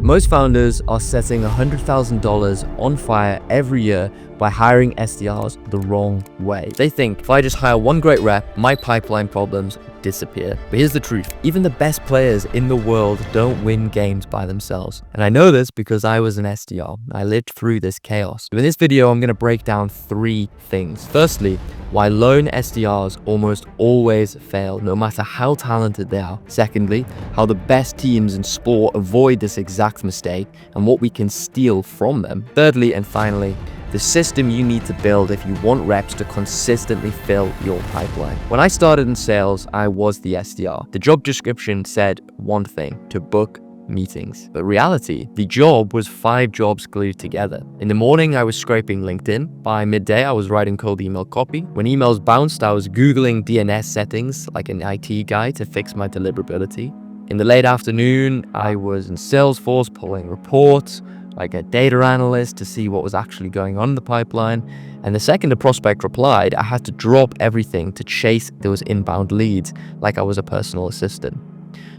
Most founders are setting $100,000 on fire every year by hiring SDRs the wrong way. They think, if I just hire one great rep, my pipeline problems disappear. But here's the truth. Even the best players in the world don't win games by themselves. And I know this because I was an SDR. I lived through this chaos. In this video, I'm going to break down 3 things. Firstly, why lone SDRs almost always fail, no matter how talented they are. Secondly, how the best teams in sport avoid this exact mistake and what we can steal from them. Thirdly, and finally, the system you need to build if you want reps to consistently fill your pipeline. When I started in sales, I was the SDR. The job description said one thing: to book meetings. But reality, the job was 5 jobs glued together. In the morning, I was scraping LinkedIn. By midday, I was writing cold email copy. When emails bounced, I was Googling DNS settings like an IT guy to fix my deliverability. In the late afternoon, I was in Salesforce pulling reports like a data analyst to see what was actually going on in the pipeline. And the second a prospect replied, I had to drop everything to chase those inbound leads like I was a personal assistant.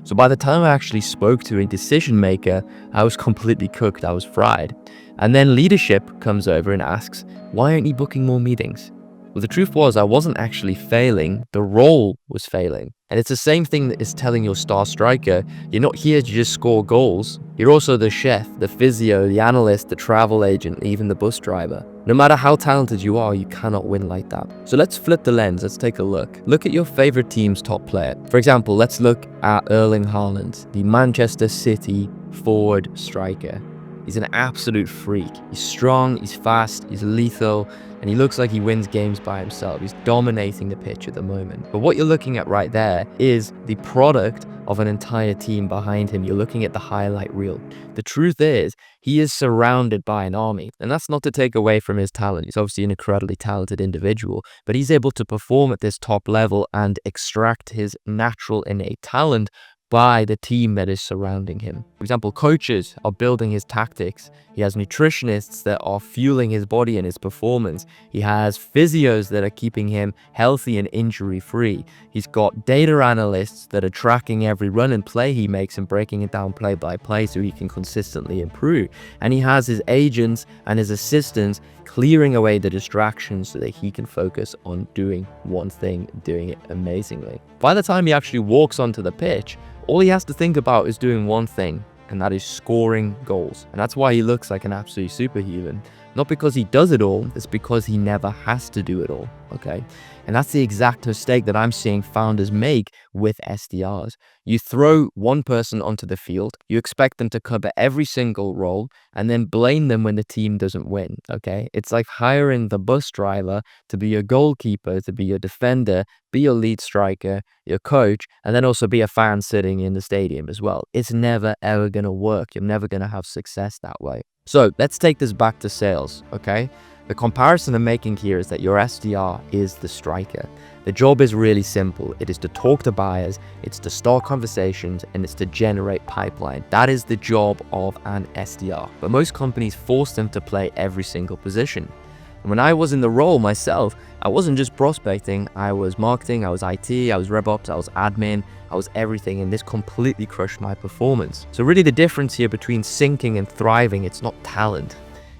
So by the time I actually spoke to a decision maker, I was completely cooked, I was fried. And then leadership comes over and asks, why aren't you booking more meetings? Well, the truth was I wasn't actually failing, the role was failing. And it's the same thing that is telling your star striker, you're not here to just score goals. You're also the chef, the physio, the analyst, the travel agent, even the bus driver. No matter how talented you are, you cannot win like that. So let's flip the lens, let's take a look. Look at your favorite team's top player. For example, let's look at Erling Haaland, the Manchester City forward striker. He's an absolute freak. He's strong, he's fast, he's lethal, and he looks like he wins games by himself. He's dominating the pitch at the moment. But what you're looking at right there is the product of an entire team behind him. You're looking at the highlight reel. The truth is, he is surrounded by an army. And that's not to take away from his talent. He's obviously an incredibly talented individual, but he's able to perform at this top level and extract his natural innate talent by the team that is surrounding him. For example, coaches are building his tactics. He has nutritionists that are fueling his body and his performance. He has physios that are keeping him healthy and injury-free. He's got data analysts that are tracking every run and play he makes and breaking it down play by play so he can consistently improve. And he has his agents and his assistants clearing away the distractions so that he can focus on doing one thing, doing it amazingly. By the time he actually walks onto the pitch, all he has to think about is doing one thing, and that is scoring goals. And that's why he looks like an absolute superhuman. Not because he does it all, it's because he never has to do it all, okay? And that's the exact mistake that I'm seeing founders make with SDRs. You throw one person onto the field, you expect them to cover every single role, and then blame them when the team doesn't win, okay? It's like hiring the bus driver to be your goalkeeper, to be your defender, be your lead striker, your coach, and then also be a fan sitting in the stadium as well. It's never ever gonna work. You're never gonna have success that way. So let's take this back to sales, okay? The comparison I'm making here is that your SDR is the striker. The job is really simple. It is to talk to buyers, it's to start conversations, and it's to generate pipeline. That is the job of an SDR. But most companies force them to play every single position. And when I was in the role myself, I wasn't just prospecting, I was marketing, I was IT, I was RevOps, I was admin, I was everything, and this completely crushed my performance. So really the difference here between sinking and thriving, it's not talent.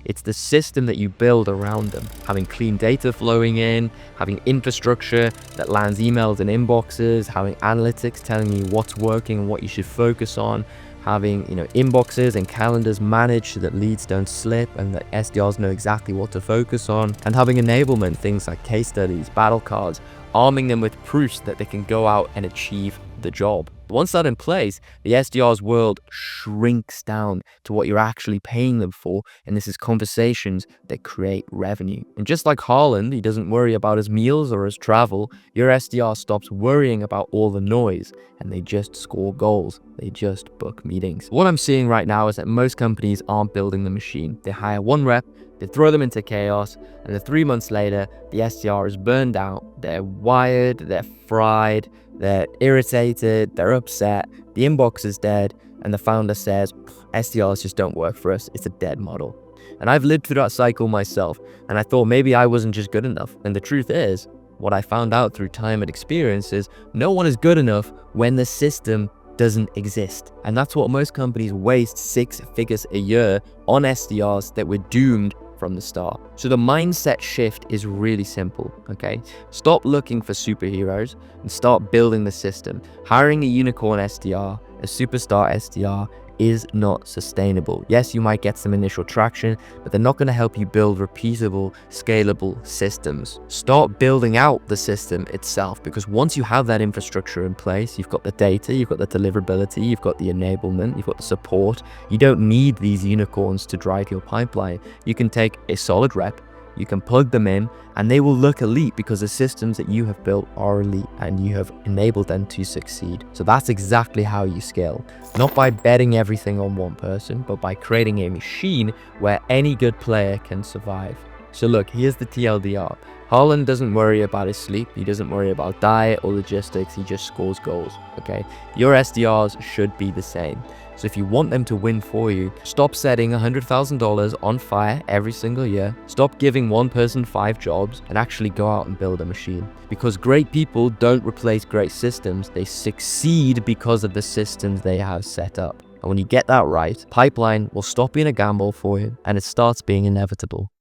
It's the system that you build around them. Having clean data flowing in, having infrastructure that lands emails in inboxes, having analytics telling you what's working and what you should focus on, having inboxes and calendars managed so that leads don't slip and that SDRs know exactly what to focus on, and having enablement, things like case studies, battle cards, arming them with proofs that they can go out and achieve the job. Once that's in place, the SDR's world shrinks down to what you're actually paying them for, and this is conversations that create revenue. And just like Haaland, he doesn't worry about his meals or his travel, your SDR stops worrying about all the noise, and they just score goals. They just book meetings. What I'm seeing right now is that most companies aren't building the machine. They hire one rep, they throw them into chaos, and then 3 months later, the SDR is burned out, they're wired, they're fried, they're irritated, they're upset, the inbox is dead, and the founder says, SDRs just don't work for us, it's a dead model. And I've lived through that cycle myself, and I thought maybe I wasn't just good enough. And the truth is, what I found out through time and experience is no one is good enough when the system doesn't exist. And that's what most companies waste 6 figures a year on SDRs that were doomed from the start. So the mindset shift is really simple, okay? Stop looking for superheroes and start building the system. Hiring a unicorn SDR, a superstar SDR, is not sustainable. Yes, you might get some initial traction, but they're not going to help you build repeatable, scalable systems. Start building out the system itself, because once you have that infrastructure in place, you've got the data, you've got the deliverability, you've got the enablement, you've got the support. You don't need these unicorns to drive your pipeline. You can take a solid rep, you can plug them in, and they will look elite because the systems that you have built are elite and you have enabled them to succeed. So that's exactly how you scale. Not by betting everything on one person, but by creating a machine where any good player can survive. So look, here's the TLDR. Haaland doesn't worry about his sleep, he doesn't worry about diet or logistics, he just scores goals, okay? Your SDRs should be the same. So if you want them to win for you, stop setting $100,000 on fire every single year, stop giving one person 5 jobs, and actually go out and build a machine. Because great people don't replace great systems, they succeed because of the systems they have set up. And when you get that right, pipeline will stop being a gamble for you and it starts being inevitable.